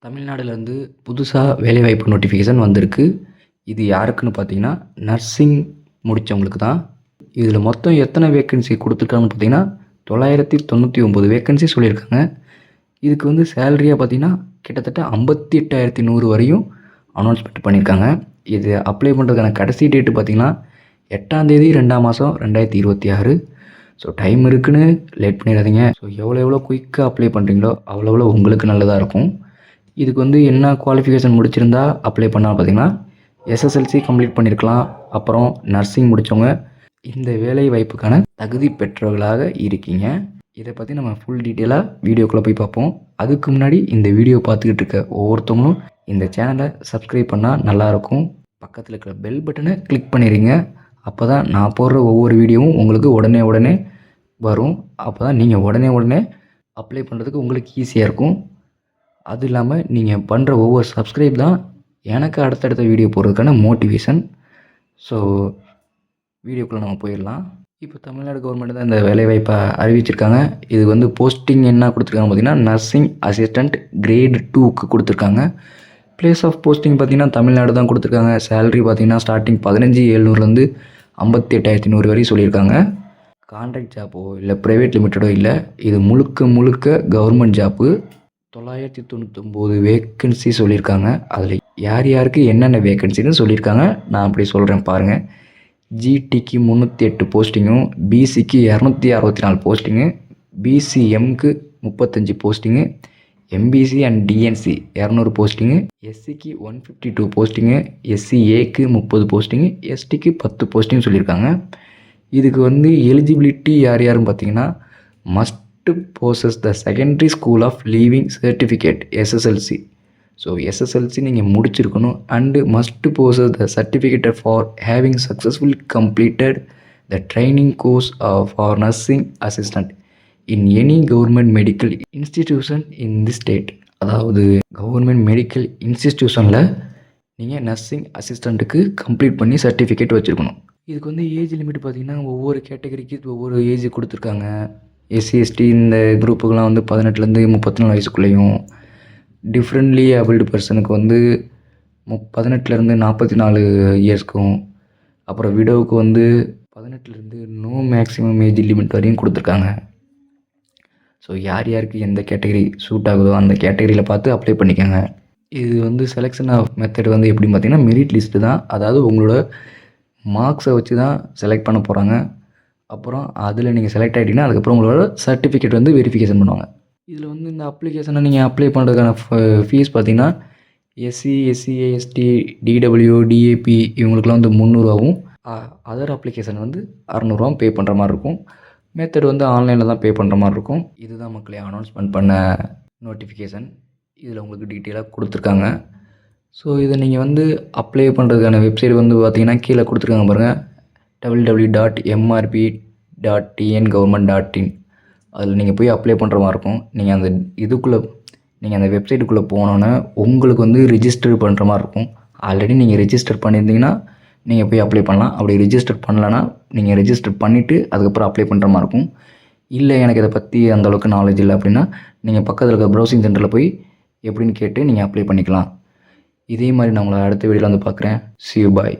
தமிழ்நாடுலேருந்து புதுசாக வேலைவாய்ப்பு நோட்டிஃபிகேஷன் வந்திருக்கு. இது யாருக்குன்னு பார்த்தீங்கன்னா, நர்சிங் முடித்தவங்களுக்கு தான். இதில் மொத்தம் எத்தனை வேக்கன்சி கொடுத்துருக்காங்கன்னு பார்த்தீங்கன்னா, 999 வேக்கன்சி சொல்லியிருக்காங்க. இதுக்கு வந்து சேலரியாக பார்த்தீங்கன்னா, கிட்டத்தட்ட 58,100 வரையும் அனௌன்ஸ்மெண்ட் பண்ணியிருக்காங்க. இது அப்ளை பண்ணுறதுக்கான கடைசி டேட்டு பார்த்தீங்கன்னா, 8ஆம் தேதி 2ஆம் மாதம் 2026. ஸோ டைம் இருக்குன்னு லேட் பண்ணிடாதீங்க. ஸோ எவ்வளோ குயிக்காக அப்ளை பண்ணுறீங்களோ அவ்வளோ உங்களுக்கு நல்லதாக இருக்கும். இதுக்கு வந்து என்ன குவாலிஃபிகேஷன் முடிச்சிருந்தா அப்ளை பண்ணால் பார்த்தீங்கன்னா, எஸ்எஸ்எல்சி கம்ப்ளீட் பண்ணியிருக்கலாம். அப்புறம் நர்சிங் முடித்தவங்க இந்த வேலை வாய்ப்புக்கான தகுதி பெற்றவர்களாக இருக்கீங்க. இதை பற்றி நம்ம ஃபுல் டீட்டெயிலாக வீடியோக்குள்ளே போய் பார்ப்போம். அதுக்கு முன்னாடி இந்த வீடியோ பார்த்துக்கிட்டு இருக்க ஒவ்வொருத்தவங்களும் இந்த சேனலை சப்ஸ்கிரைப் பண்ணால் நல்லாயிருக்கும். பக்கத்தில் இருக்கிற பெல் பட்டனை கிளிக் பண்ணிடுங்க. அப்போ தான் நான் போடுற ஒவ்வொரு வீடியோவும் உங்களுக்கு உடனே வரும். அப்போ தான் நீங்கள் உடனே அப்ளை பண்ணுறதுக்கு உங்களுக்கு ஈஸியாக இருக்கும். அது இல்லாமல் நீங்கள் பண்ணுற ஒவ்வொரு சப்ஸ்கிரைப் தான் எனக்கு அடுத்தடுத்த வீடியோ போடுறதுக்கான மோட்டிவேஷன். ஸோ வீடியோக்குள்ளே நம்ம போயிடலாம். இப்போ தமிழ்நாடு கவர்மெண்ட் தான் இந்த வேலைவாய்ப்பை அறிவிச்சிருக்காங்க. இது வந்து போஸ்டிங் என்ன கொடுத்துருக்காங்க பார்த்தீங்கன்னா, நர்சிங் அசிஸ்டண்ட் கிரேட் 2க்கு கொடுத்துருக்காங்க. பிளேஸ் ஆஃப் போஸ்டிங் பார்த்திங்கன்னா தமிழ்நாடு தான் கொடுத்துருக்காங்க. சேலரி பார்த்திங்கன்னா ஸ்டார்டிங் 15,700 58,100 வரையும் சொல்லியிருக்காங்க. கான்ட்ராக்ட் ஜாப்போ இல்லை ப்ரைவேட் லிமிட்டடோ இல்லை, இது முழுக்க கவர்மெண்ட் ஜாப்பு. 999 வேக்கன்சி சொல்லியிருக்காங்க. அதில் யாருக்கு என்னென்ன வேக்கன்சின்னு சொல்லியிருக்காங்க. நான் அப்படி சொல்கிறேன் பாருங்கள். ஜிடிக்கு 308 போஸ்டிங்கும், பிசிக்கு 264 போஸ்டிங்கு, பிசிஎம்க்கு 35 posting, MBC and DNC 200 posting, எஸ்சிக்கு 152 போஸ்டிங்கு, எஸ்சிஏக்கு 30 போஸ்டிங்கு, எஸ்டிக்கு 10 போஸ்டிங் சொல்லியிருக்காங்க. இதுக்கு வந்து எலிஜிபிலிட்டி யாருன்னு பார்த்தீங்கன்னா, must possess the secondary school of leaving certificate SSLC. So SSLC நீங்கள் முடிச்சிருக்கணும். And must possess the certificate for having successfully completed the training course for nursing assistant in any government medical institution in the state. அதாவது government medical இன்ஸ்டிடியூஷனில் நீங்கள் nursing அசிஸ்டண்ட்டுக்கு complete பண்ணி certificate வச்சுருக்கணும். இதுக்கு வந்து age limit பார்த்திங்கன்னா, ஒவ்வொரு கேட்டகரிக்கு ஒவ்வொரு ஏஜ் கொடுத்துருக்காங்க. எஸ்சி எஸ்டி இந்த குரூப்புக்கெலாம் வந்து 18லேருந்து 34 வயசுக்குள்ளேயும், டிஃப்ரெண்ட்லி ஏபிள்டு பர்சனுக்கு வந்து 18லேருந்து 44 இயர்ஸ்க்கும், அப்புறம் விடோவுக்கு வந்து 18லேருந்து நோ மேக்ஸிமம் ஏஜ் லிமிட் வரையும் கொடுத்துருக்காங்க. ஸோ யாருக்கு எந்த கேட்டகரி சூட் ஆகுதோ அந்த கேட்டகரியில் பார்த்து அப்ளை பண்ணிக்கோங்க. இது வந்து செலெக்ஷன் ஆஃப் மெத்தட் வந்து எப்படின்னு பார்த்தீங்கன்னா, மெரிட் லிஸ்ட்டு தான். அதாவது உங்களோட மார்க்ஸை வச்சு தான் செலக்ட் பண்ண போகிறாங்க. அப்புறம் அதில் நீங்கள் செலக்ட் ஆகிட்டீங்கன்னா அதுக்கப்புறம் உங்களோட சர்டிஃபிகேட் வந்து வெரிஃபிகேஷன் பண்ணுவாங்க. இதில் வந்து இந்த அப்ளிகேஷனை நீங்கள் அப்ளை பண்ணுறதுக்கான ஃபீஸ் பார்த்தீங்கன்னா, SC SCA ST DW DAP இவங்களுக்குலாம் வந்து 300ரூவாவும், அதர் அப்ளிகேஷன் வந்து 600ரூவா பே பண்ணுற மாதிரி இருக்கும். மெத்தட் வந்து ஆன்லைனில் தான் பே பண்ணுற மாதிரி இருக்கும். இதுதான் மக்களே அனௌன்ஸ்மெண்ட் பண்ண நோட்டிஃபிகேஷன். இதில் உங்களுக்கு டீட்டெயிலாக கொடுத்துருக்காங்க. ஸோ இதை நீங்கள் வந்து அப்ளை பண்ணுறதுக்கான வெப்சைட் வந்து பார்த்தீங்கன்னா கீழே கொடுத்துருக்காங்க பாருங்கள், www.mrp.tngovernment.in. அதில் நீங்கள் போய் அப்ளை பண்ணுற மாதிரி இருக்கும். நீங்கள் அந்த வெப்சைட்டுக்குள்ளே போனோன்னே உங்களுக்கு வந்து ரிஜிஸ்டர் பண்ணுற மாதிரி இருக்கும். ஆல்ரெடி நீங்கள் ரிஜிஸ்டர் பண்ணியிருந்தீங்கன்னா நீங்கள் போய் அப்ளை பண்ணலாம். அப்படி ரிஜிஸ்டர் பண்ணலன்னா நீங்கள் ரிஜிஸ்டர் பண்ணிவிட்டு அதுக்கப்புறம் அப்ளை பண்ணுற மாதிரி இருக்கும். இல்லை எனக்கு இதை பற்றி அந்தளவுக்கு நாலேஜ் இல்லை அப்படின்னா, நீங்கள் பக்கத்தில் இருக்க ப்ரௌசிங் சென்டரில் போய் எப்படின்னு கேட்டு நீங்கள் அப்ளை பண்ணிக்கலாம். இதே மாதிரி நான் உங்களை அடுத்த வீடியோவில் வந்து பார்க்குறேன். See you, bye.